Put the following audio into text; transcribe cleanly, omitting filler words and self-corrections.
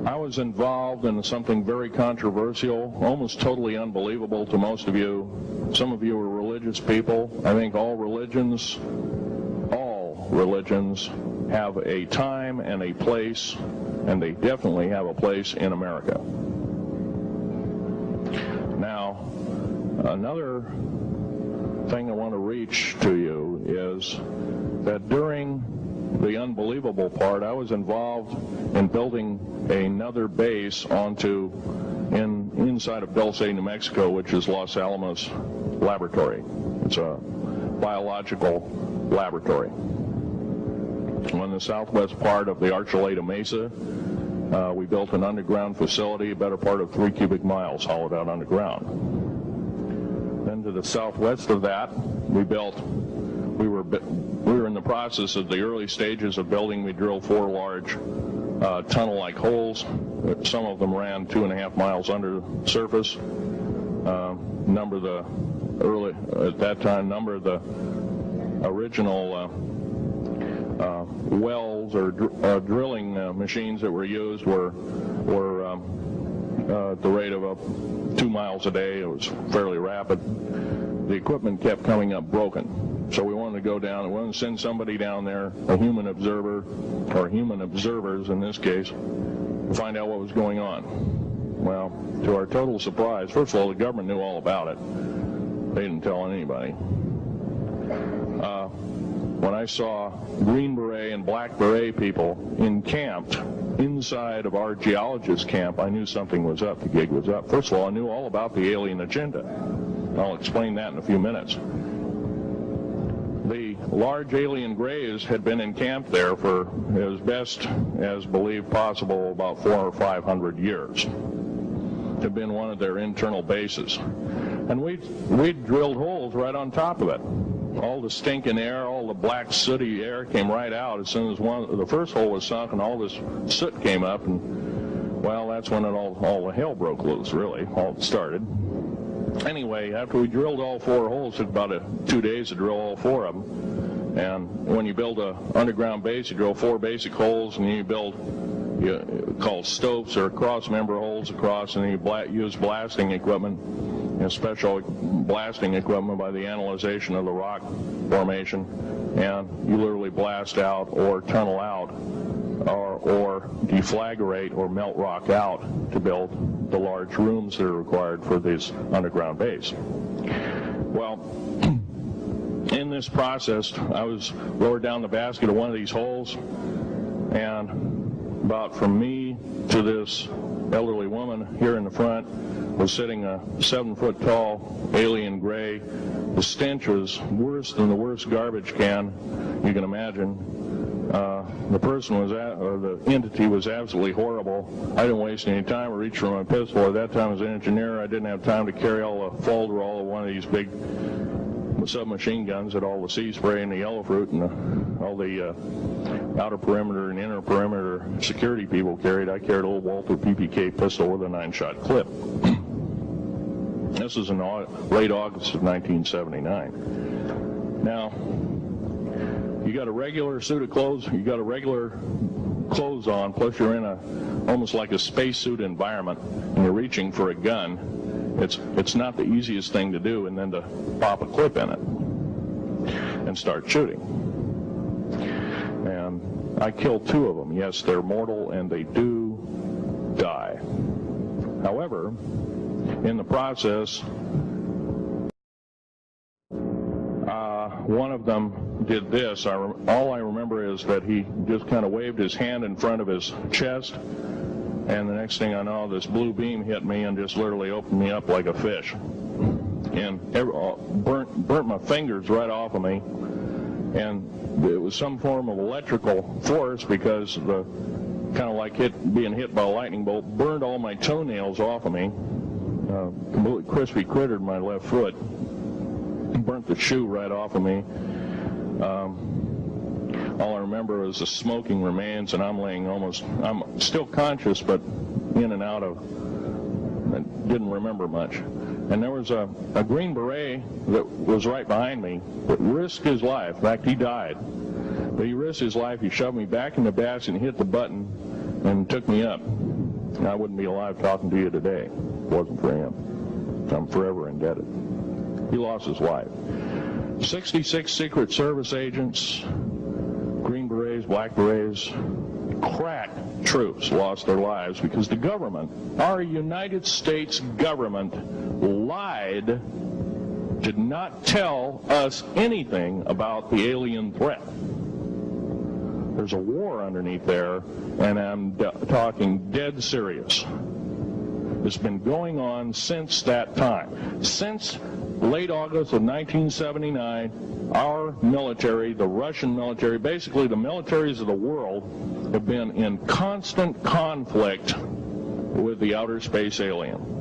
I was involved in something very controversial, almost totally unbelievable to most of you. Some of you are religious people. I think all religions have a time and a place, and they definitely have a place in America. Now, another thing I want to reach to you is that during the unbelievable part, I was involved in building another base inside of Dulce, New Mexico, which is Los Alamos Laboratory. It's a biological laboratory. On the southwest part of the Archuleta Mesa, we built an underground facility, a better part of 3 cubic miles hollowed out underground. Then to the southwest of that, we were in the process of the early stages of building. We drilled 4 large tunnel-like holes. Some of them ran 2.5 miles under the surface. Number of the original wells or drilling machines that were used were at the rate of 2 miles a day. It was fairly rapid. The equipment kept coming up broken. So we wanted to go down and we wanted to send somebody down there, a human observer, or human observers in this case, to find out what was going on. Well, to our total surprise, first of all, the government knew all about it. They didn't tell anybody. When I saw Green Beret and Black Beret people encamped inside of our geologist camp, I knew something was up. The gig was up. First of all, I knew all about the alien agenda. I'll explain that in a few minutes. The large alien grays had been encamped there for, as best as believed possible, about 400 or 500 years. It had been one of their internal bases. And we drilled holes right on top of it. All the stinking air, all the black sooty air came right out as soon as the first hole was sunk, and all this soot came up, and well, that's when all the hell broke loose, really, all started. Anyway, after we drilled all 4 holes, it took about 2 days to drill all 4 of them. And when you build an underground base, you drill 4 basic holes, and then you build called stopes or cross-member holes across, and then you use blasting equipment, special blasting equipment by the analyzation of the rock formation, and you literally blast out or tunnel out or deflagrate or melt rock out to build the large rooms that are required for this underground base. Well, in this process, I was lowered down the basket of one of these holes, and about from me to this elderly woman here in the front was sitting a 7-foot-tall alien gray. The stench was worse than the worst garbage can you can imagine. The person the entity was absolutely horrible. I didn't waste any time. I reached for my pistol. At that time, as an engineer, I didn't have time to carry all the folderol of one of these big submachine guns that all the sea spray and the yellow fruit and all the outer perimeter and inner perimeter security people carried. I carried a little Walther PPK pistol with a 9-shot clip. This is in late August of 1979. Now, you got a regular suit of clothes, you got a regular clothes on, plus you're in almost like a spacesuit environment, and you're reaching for a gun. It's not the easiest thing to do, and then to pop a clip in it and start shooting. And I killed 2 of them. Yes, they're mortal, and they do die. However, in the process, one of them did this. All I remember is that he just kind of waved his hand in front of his chest, and the next thing I know, this blue beam hit me and just literally opened me up like a fish, and burnt my fingers right off of me. And it was some form of electrical force, because the kind of like being hit by a lightning bolt burned all my toenails off of me. Completely crispy crittered my left foot, burnt the shoe right off of me. All I remember is the smoking remains, and I'm still conscious, but in and out of, I didn't remember much. And there was a Green Beret that was right behind me that risked his life. In fact, he died. But he risked his life. He shoved me back in the basket and hit the button and took me up. I wouldn't be alive talking to you today if it wasn't for him. I'm forever indebted. He lost his life. 66 Secret Service agents, Green Berets, Black Berets, crack troops lost their lives because the government, our United States government, lied, did not tell us anything about the alien threat. There's a war underneath there, and I'm talking dead serious. It's been going on since that time. Since late August of 1979, our military, the Russian military, basically the militaries of the world, have been in constant conflict with the outer space alien.